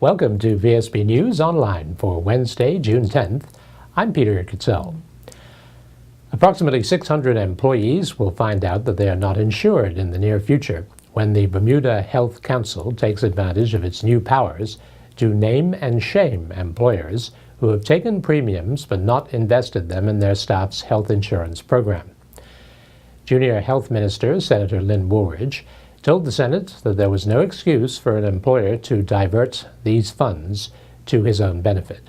Welcome to VSB News Online for Wednesday, June 10th. I'm Peter Kitzel. Approximately 600 employees will find out that they are not insured in the near future when the Bermuda Health Council takes advantage of its new powers to name and shame employers who have taken premiums but not invested them in their staff's health insurance program. Junior Health Minister Senator Lynn Woolridge told the Senate that there was no excuse for an employer to divert these funds to his own benefit.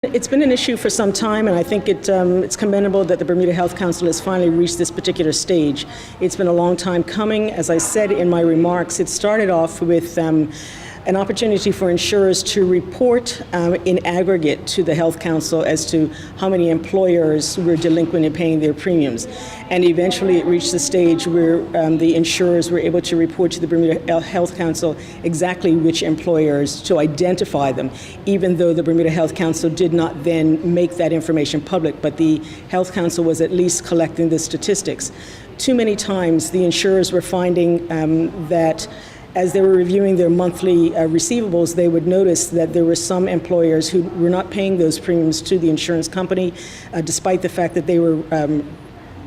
It's been an issue for some time, and I think it's commendable that the Bermuda Health Council has finally reached this particular stage. It's been a long time coming. As I said in my remarks, it started off with an opportunity for insurers to report in aggregate to the Health Council as to how many employers were delinquent in paying their premiums. And eventually it reached the stage where the insurers were able to report to the Bermuda Health Council exactly which employers to identify them, even though the Bermuda Health Council did not then make that information public, but the Health Council was at least collecting the statistics. Too many times the insurers were finding that as they were reviewing their monthly receivables, they would notice that there were some employers who were not paying those premiums to the insurance company, despite the fact that they were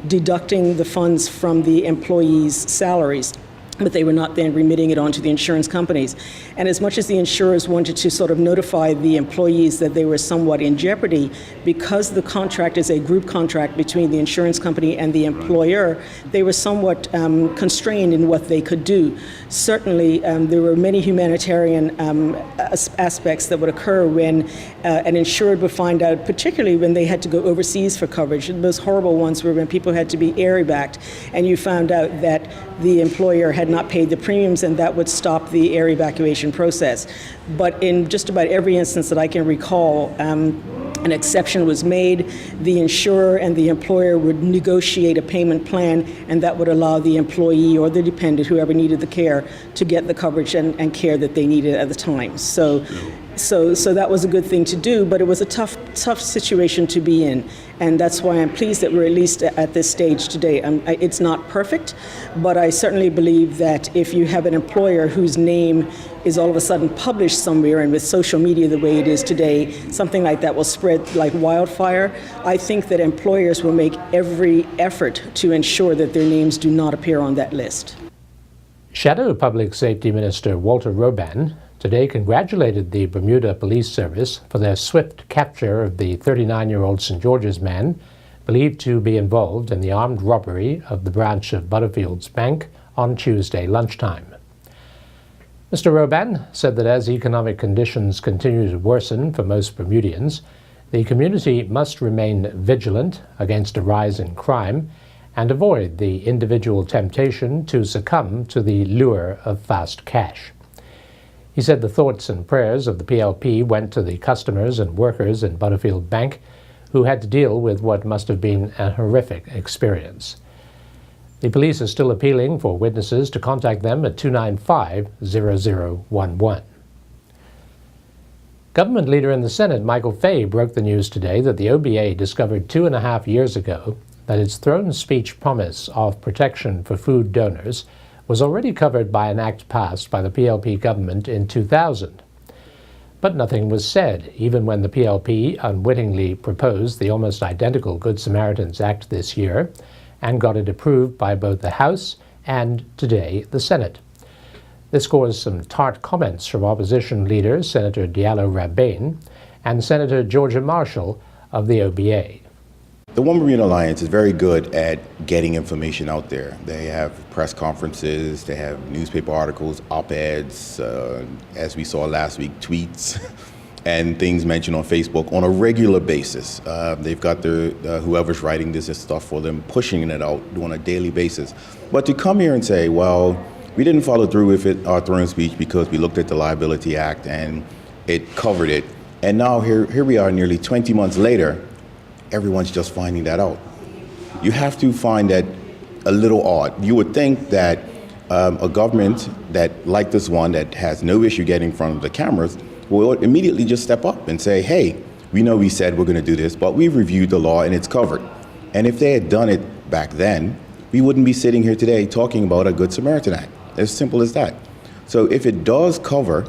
deducting the funds from the employees' salaries, but they were not then remitting it on to the insurance companies. And as much as the insurers wanted to sort of notify the employees that they were somewhat in jeopardy, because the contract is a group contract between the insurance company and the employer, they were somewhat constrained in what they could do. Certainly, there were many humanitarian aspects that would occur when an insured would find out, particularly when they had to go overseas for coverage. The most horrible ones were when people had to be air evac, and you found out that the employer had not paid the premiums, and that would stop the air evacuation process. But in just about every instance that I can recall, an exception was made. The insurer and the employer would negotiate a payment plan, and that would allow the employee or the dependent, whoever needed the care, to get the coverage and care that they needed at the time. So that was a good thing to do, but it was a tough situation to be in. And that's why I'm pleased that we're at least at this stage today. It's not perfect, but I certainly believe that if you have an employer whose name is all of a sudden published somewhere, and with social media the way it is today, something like that will spread like wildfire. I think that employers will make every effort to ensure that their names do not appear on that list. Shadow Public Safety Minister Walter Roban today congratulated the Bermuda Police Service for their swift capture of the 39-year-old St. George's man believed to be involved in the armed robbery of the branch of Butterfield's Bank on Tuesday lunchtime. Mr. Roban said that as economic conditions continue to worsen for most Bermudians, the community must remain vigilant against a rise in crime and avoid the individual temptation to succumb to the lure of fast cash. He said the thoughts and prayers of the PLP went to the customers and workers in Butterfield Bank who had to deal with what must have been a horrific experience. The police are still appealing for witnesses to contact them at 295-0011. Government leader in the Senate, Michael Fay, broke the news today that the OBA discovered 2.5 years ago that its throne speech promise of protection for food donors was already covered by an act passed by the PLP government in 2000. But nothing was said, even when the PLP unwittingly proposed the almost identical Good Samaritans Act this year and got it approved by both the House and, today, the Senate. This caused some tart comments from opposition leaders Senator Diallo Rabbain and Senator Georgia Marshall of the OBA. The One Bermuda Alliance is very good at getting information out there. They have press conferences, they have newspaper articles, op-eds, as we saw last week, tweets, and things mentioned on Facebook on a regular basis. They've got whoever's writing this stuff for them, pushing it out on a daily basis. But to come here and say, well, we didn't follow through with our throne speech because we looked at the Liability Act and it covered it, and now here we are nearly 20 months later, everyone's just finding that out. You have to find that a little odd. You would think that a government that, like this one, that has no issue getting in front of the cameras, will immediately just step up and say, hey, we know we said we're going to do this, but we've reviewed the law and it's covered. And if they had done it back then, we wouldn't be sitting here today talking about a Good Samaritan Act. As simple as that. So if it does cover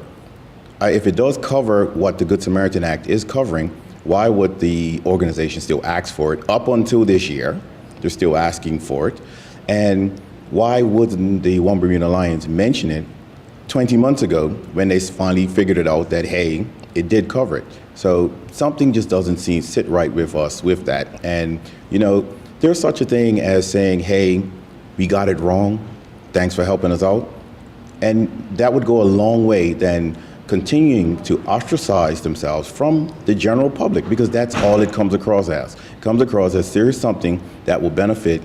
if it does cover what the Good Samaritan Act is covering, why would the organization still ask for it? Up until this year, they're still asking for it. And why wouldn't the One Bermuda Alliance mention it 20 months ago when they finally figured it out that, hey, it did cover it? So something just doesn't sit right with us with that. And, there's such a thing as saying, hey, we got it wrong. Thanks for helping us out. And that would go a long way than continuing to ostracize themselves from the general public, because that's all it comes across as. It comes across as there is something that will benefit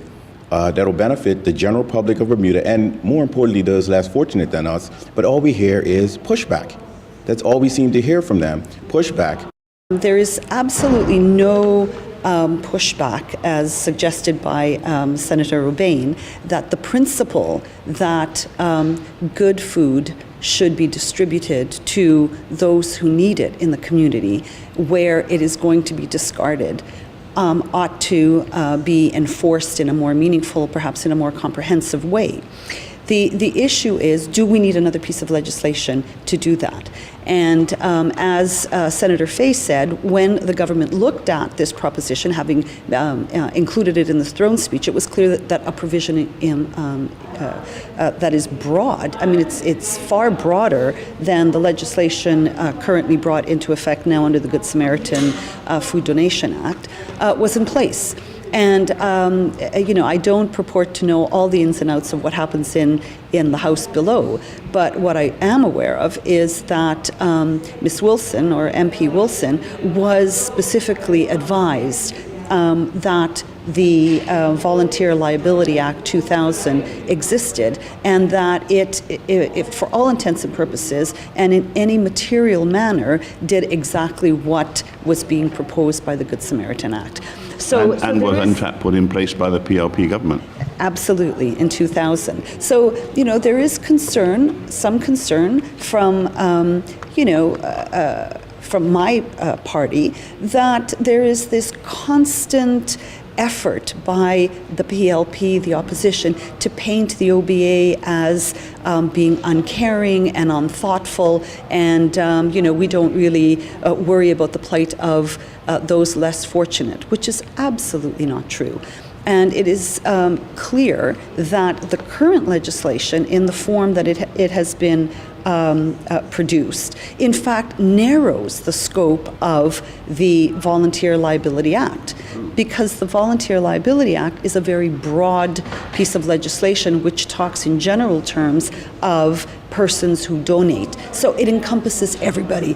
the general public of Bermuda, and more importantly, those less fortunate than us. But all we hear is pushback. That's all we seem to hear from them, pushback. There is absolutely no pushback, as suggested by Senator Robane, that the principle that good food should be distributed to those who need it in the community where it is going to be discarded ought to be enforced in a more meaningful, perhaps in a more comprehensive way. The issue is, do we need another piece of legislation to do that? And as Senator Fay said, when the government looked at this proposition, having included it in the throne speech, it was clear that a provision that is broad, I mean, it's far broader than the legislation currently brought into effect now under the Good Samaritan Food Donation Act, was in place. And, I don't purport to know all the ins and outs of what happens in the House below. But what I am aware of is that Ms. Wilson, or MP Wilson, was specifically advised that the Volunteer Liability Act 2000 existed, and that it, for all intents and purposes, and in any material manner, did exactly what was being proposed by the Good Samaritan Act. And was in fact put in place by the PLP government. Absolutely, in 2000. So, there is some concern from, from my party, that there is this constant effort by the PLP, the opposition, to paint the OBA as being uncaring and unthoughtful, and we don't really worry about the plight of those less fortunate, which is absolutely not true. And it is clear that the current legislation, in the form that it has been produced, in fact narrows the scope of the Volunteer Liability Act, because the Volunteer Liability Act is a very broad piece of legislation which talks in general terms of persons who donate. So it encompasses everybody.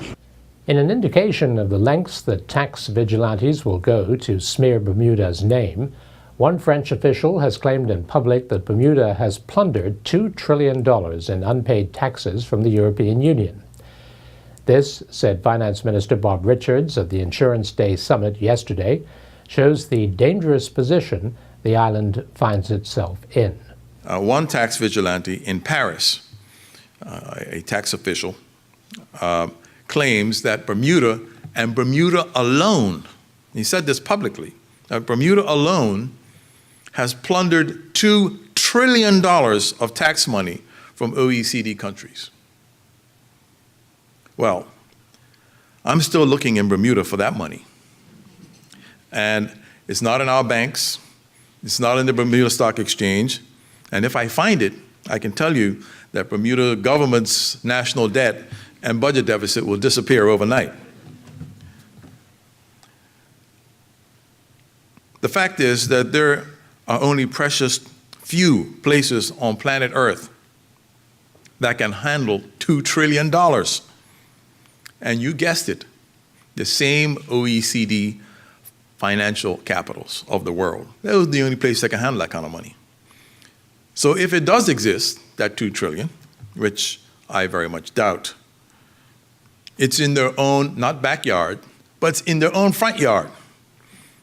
In an indication of the lengths that tax vigilantes will go to smear Bermuda's name, one French official has claimed in public that Bermuda has plundered $2 trillion in unpaid taxes from the European Union. This, said Finance Minister Bob Richards at the Insurance Day Summit yesterday, shows the dangerous position the island finds itself in. One tax vigilante in Paris, a tax official, claims that Bermuda, and Bermuda alone, he said this publicly, that Bermuda alone has plundered $2 trillion of tax money from OECD countries. Well, I'm still looking in Bermuda for that money. And it's not in our banks, it's not in the Bermuda Stock Exchange, and if I find it, I can tell you that Bermuda government's national debt and budget deficit will disappear overnight. The fact is that there are only precious few places on planet Earth that can handle $2 trillion. And you guessed it, the same OECD financial capitals of the world. That was the only place that can handle that kind of money. So if it does exist, that $2 trillion, which I very much doubt, it's in their own, not backyard, but it's in their own front yard,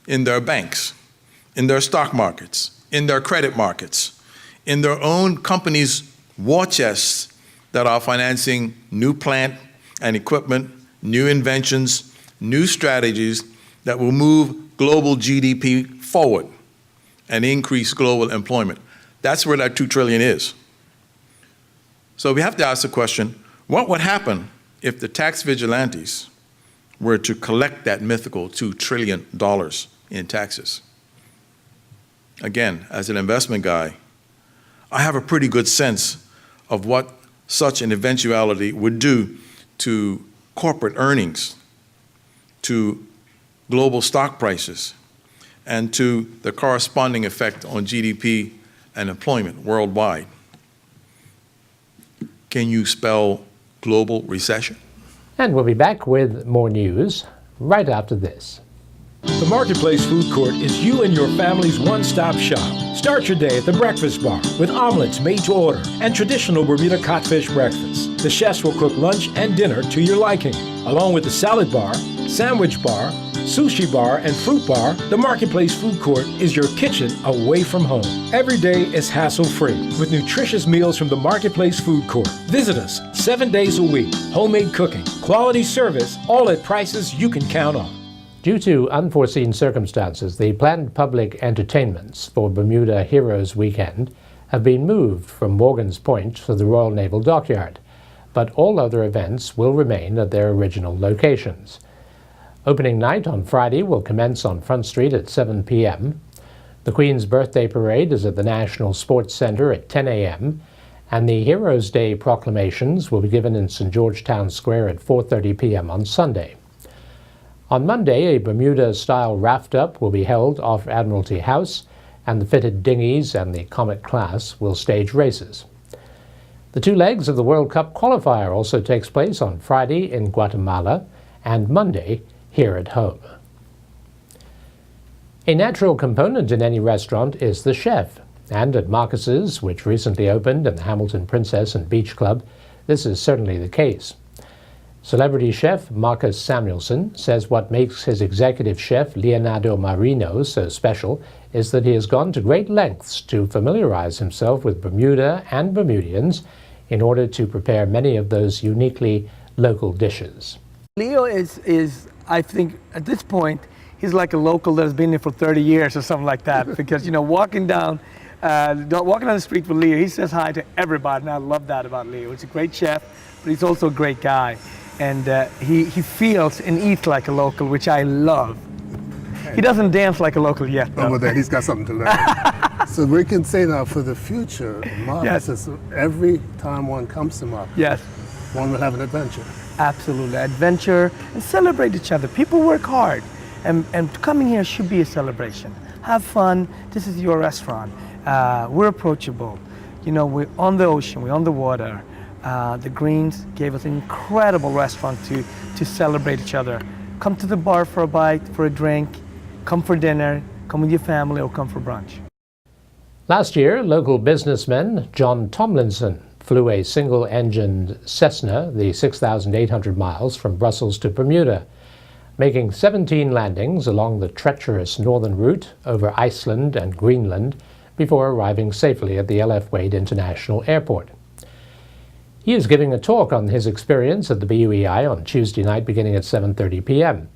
in their banks, in their stock markets, in their credit markets, in their own companies' war chests that are financing new plant and equipment, new inventions, new strategies that will move global GDP forward and increase global employment. That's where that $2 trillion is. So we have to ask the question, what would happen if the tax vigilantes were to collect that mythical $2 trillion in taxes. Again, as an investment guy, I have a pretty good sense of what such an eventuality would do to corporate earnings, to global stock prices, and to the corresponding effect on GDP and employment worldwide. Can you spell global recession? And we'll be back with more news right after this. The Marketplace Food Court is you and your family's one-stop shop. Start your day at the Breakfast Bar with omelets made to order and traditional Bermuda codfish breakfast. The chefs will cook lunch and dinner to your liking. Along with the salad bar, sandwich bar, sushi bar, and fruit bar, the Marketplace Food Court is your kitchen away from home. Every day is hassle-free with nutritious meals from the Marketplace Food Court. Visit us 7 days a week. Homemade cooking, quality service, all at prices you can count on. Due to unforeseen circumstances, the planned public entertainments for Bermuda Heroes Weekend have been moved from Morgan's Point to the Royal Naval Dockyard, but all other events will remain at their original locations. Opening night on Friday will commence on Front Street at 7 p.m. The Queen's Birthday Parade is at the National Sports Center at 10 a.m., and the Heroes' Day proclamations will be given in St. George Town Square at 4:30 p.m. on Sunday. On Monday, a Bermuda-style raft-up will be held off Admiralty House, and the fitted dinghies and the Comet class will stage races. The two legs of the World Cup qualifier also takes place on Friday in Guatemala and Monday here at home. A natural component in any restaurant is the chef, and at Marcus's, which recently opened in the Hamilton Princess and Beach Club, this is certainly the case. Celebrity chef Marcus Samuelson says what makes his executive chef Leonardo Marino so special is that he has gone to great lengths to familiarize himself with Bermuda and Bermudians in order to prepare many of those uniquely local dishes. Leo is I think at this point he's like a local that has been here for 30 years or something like that, because walking down the street with Leo, he says hi to everybody, and I love that about Leo. He's a great chef, but he's also a great guy. And he feels and eats like a local, which I love. He doesn't dance like a local yet, though. Oh, well, then he's got something to learn. So we can say now for the future, Marcus, Yes. every time one comes to Marcus, Yes, one will have an adventure. absolutely. Adventure and celebrate each other. People work hard, and coming here should be a celebration. Have fun. This is your restaurant. We're approachable. We're on the ocean. We're on the water. The Greens gave us an incredible restaurant to celebrate each other. Come to the bar for a bite, for a drink, come for dinner, come with your family, or come for brunch. Last year, local businessman John Tomlinson flew a single-engined Cessna the 6,800 miles from Brussels to Bermuda, making 17 landings along the treacherous northern route over Iceland and Greenland before arriving safely at the L.F. Wade International Airport. He is giving a talk on his experience at the BUEI on Tuesday night beginning at 7:30 p.m.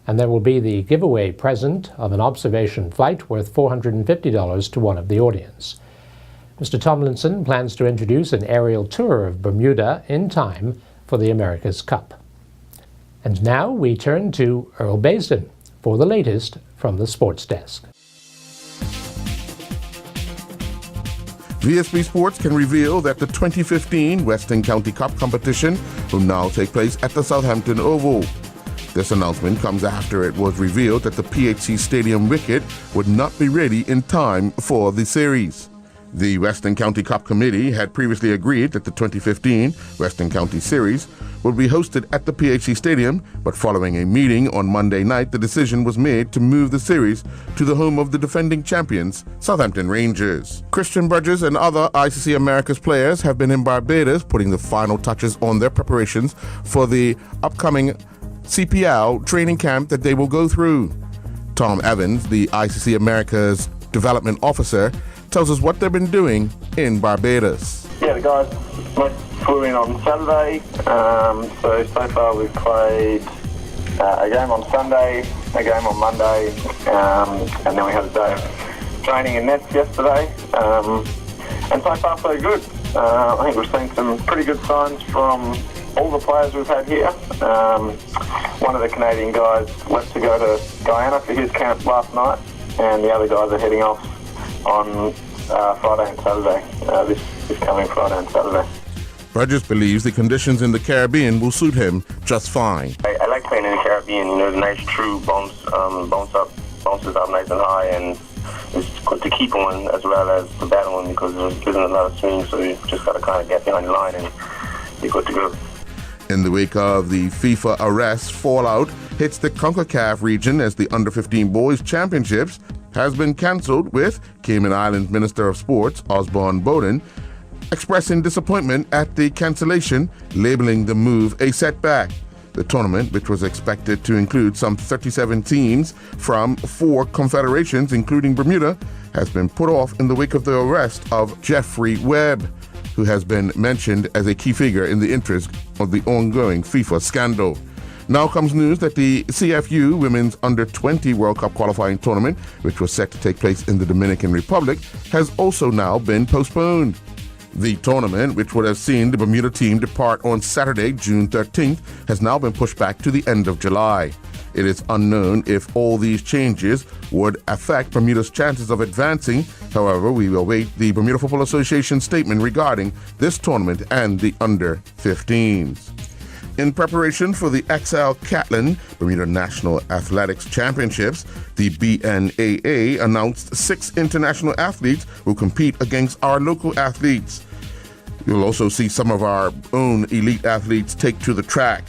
And there will be the giveaway present of an observation flight worth $450 to one of the audience. Mr. Tomlinson plans to introduce an aerial tour of Bermuda in time for the America's Cup. And now we turn to Earl Baisden for the latest from the sports desk. VSB Sports can reveal that the 2015 Western County Cup competition will now take place at the Southampton Oval. This announcement comes after it was revealed that the PHC Stadium wicket would not be ready in time for the series. The Western County Cup Committee had previously agreed that the 2015 Western County Series would be hosted at the PHC Stadium, but following a meeting on Monday night, the decision was made to move the series to the home of the defending champions, Southampton Rangers. Christian Burgess and other ICC Americas players have been in Barbados putting the final touches on their preparations for the upcoming CPL training camp that they will go through. Tom Evans, the ICC Americas Development Officer, tells us what they've been doing in Barbados. Yeah, the guys flew in on Saturday, so far we've played a game on Sunday, a game on Monday, and then we had a day of training in nets yesterday, and so far so good. I think we've seen some pretty good signs from all the players we've had here. One of the Canadian guys left to go to Guyana for his camp last night, and the other guys are heading off on Friday and Saturday, this coming Friday and Saturday. Burgess believes the conditions in the Caribbean will suit him just fine. I like playing in the Caribbean. You know, the nice true bounces up nice and high, and it's good to keep on as well as to battle on because there isn't a lot of swing, so you just got to kind of get behind the line and be good to go. In the wake of the FIFA arrest, fallout hits the CONCACAF region as the Under-15 Boys Championships has been cancelled, with Cayman Islands Minister of Sports, Osborne Bowden, expressing disappointment at the cancellation, labeling the move a setback. The tournament, which was expected to include some 37 teams from 4 confederations, including Bermuda, has been put off in the wake of the arrest of Jeffrey Webb, who has been mentioned as a key figure in the interest of the ongoing FIFA scandal. Now comes news that the CFU Women's Under-20 World Cup qualifying tournament, which was set to take place in the Dominican Republic, has also now been postponed. The tournament, which would have seen the Bermuda team depart on Saturday, June 13th, has now been pushed back to the end of July. It is unknown if all these changes would affect Bermuda's chances of advancing. However, we will await the Bermuda Football Association statement regarding this tournament and the Under-15s. In preparation for the XL Catlin Bermuda National Athletics Championships, the BNAA announced 6 international athletes will compete against our local athletes. You'll also see some of our own elite athletes take to the track.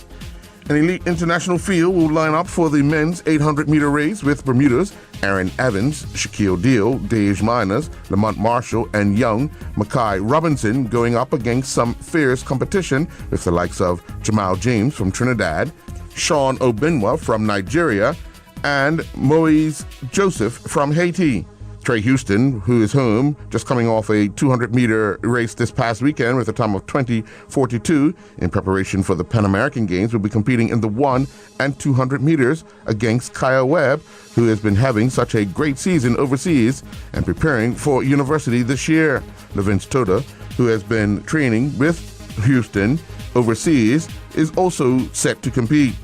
An elite international field will line up for the men's 800-meter race with Bermuda's Aaron Evans, Shaquille Deal, Dave Miners, Lamont Marshall, and young Mackay Robinson going up against some fierce competition with the likes of Jamal James from Trinidad, Sean Obinwa from Nigeria, and Moise Joseph from Haiti. Trey Houston, who is home, just coming off a 200-meter race this past weekend with a time of 20:42 in preparation for the Pan American Games, will be competing in the 100 and 200 meters against Kyle Webb, who has been having such a great season overseas and preparing for university this year. LaVince Tota, who has been training with Houston overseas, is also set to compete.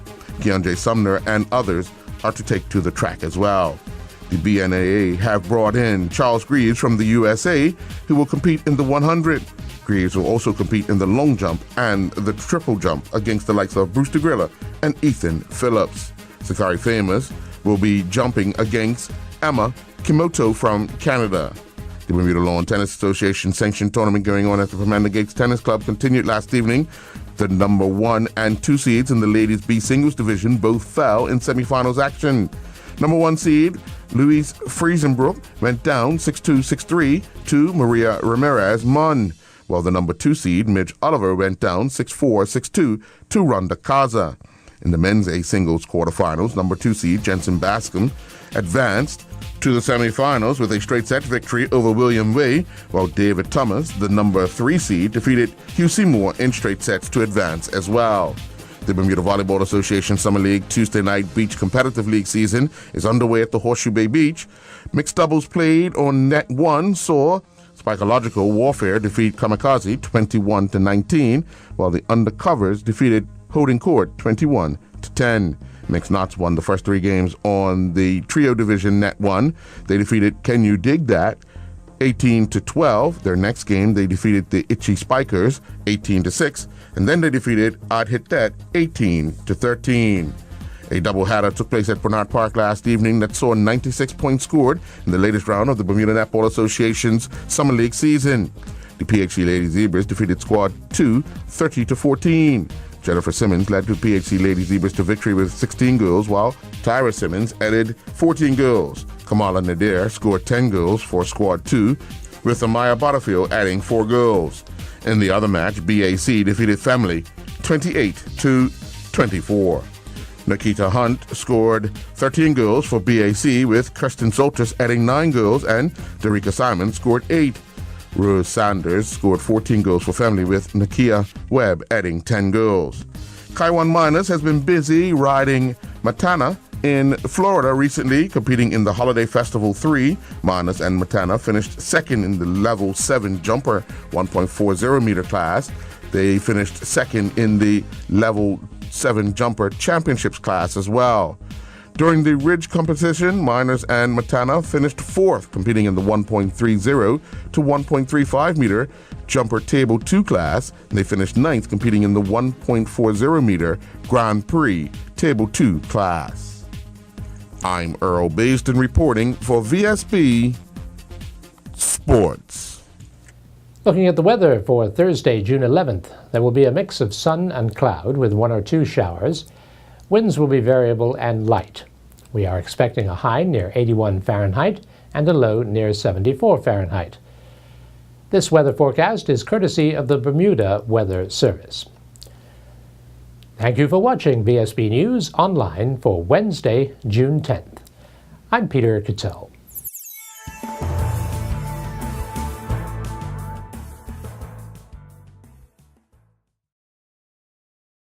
Keonjay Sumner and others are to take to the track as well. The BNAA have brought in Charles Greaves from the USA, who will compete in the 100. Greaves will also compete in the long jump and the triple jump against the likes of Bruce DeGrilla and Ethan Phillips. Sakari Famous will be jumping against Emma Kimoto from Canada. The Bermuda Lawn Tennis Association sanctioned tournament going on at the Commander Gates Tennis Club continued last evening. The number 1 and 2 seeds in the ladies B singles division both fell in semifinals action. Number 1 seed Louise Friesenbrook went down 6-2, 6-3 to Maria Ramirez Munn, while the number 2 seed Midge Oliver went down 6-4, 6-2 to Ronda Kaza. In the men's A singles quarterfinals, number 2 seed Jensen Bascom advanced to the semifinals with a straight set victory over William Way, while David Thomas, the number 3 seed, defeated Hugh Seymour in straight sets to advance as well. The Bermuda Volleyball Association Summer League Tuesday Night Beach Competitive League season is underway at the Horseshoe Bay Beach. Mixed doubles played on net 1 saw Psychological Warfare defeat Kamikaze 21-19, while the Undercovers defeated Holding Court 21-10. Mixed Knots won the first 3 games on the trio division net 1. They defeated Can You Dig That 18-12. Their next game, they defeated the Itchy Spikers 18-6, and then they defeated I'd Hit That 18-13. A doubleheader took place at Bernard Park last evening that saw 96 points scored in the latest round of the Bermuda Netball Association's Summer League season. The PHC Lady Zebras defeated Squad 2 30-14. Jennifer Simmons led the PHC Lady Zebras to victory with 16 goals, while Tyra Simmons added 14 goals. Kamala Nadir scored 10 goals for Squad 2, with Amaya Butterfield adding 4 goals. In the other match, BAC defeated Family 28-24. Nikita Hunt scored 13 goals for BAC, with Kirsten Soltis adding 9 goals, and Derica Simon scored 8. Rose Sanders scored 14 goals for Family, with Nakia Webb adding 10 goals. Kaiwan Miners has been busy riding Matana in Florida recently, competing in the Holiday Festival 3. Miners and Matana finished second in the level 7 jumper 1.40 meter class. They finished second in the Level 7 Jumper Championships class as well. During the Ridge competition, Miners and Matana finished fourth, competing in the 1.30 to 1.35 meter Jumper Table 2 class, and they finished ninth, competing in the 1.40 meter Grand Prix Table 2 class. I'm Earl Basden reporting for VSB Sports. Looking at the weather for Thursday, June 11th, there will be a mix of sun and cloud with 1 or 2 showers. Winds will be variable and light. We are expecting a high near 81 Fahrenheit and a low near 74 Fahrenheit. This weather forecast is courtesy of the Bermuda Weather Service. Thank you for watching VSB News online for Wednesday, June 10th. I'm Peter Cattell.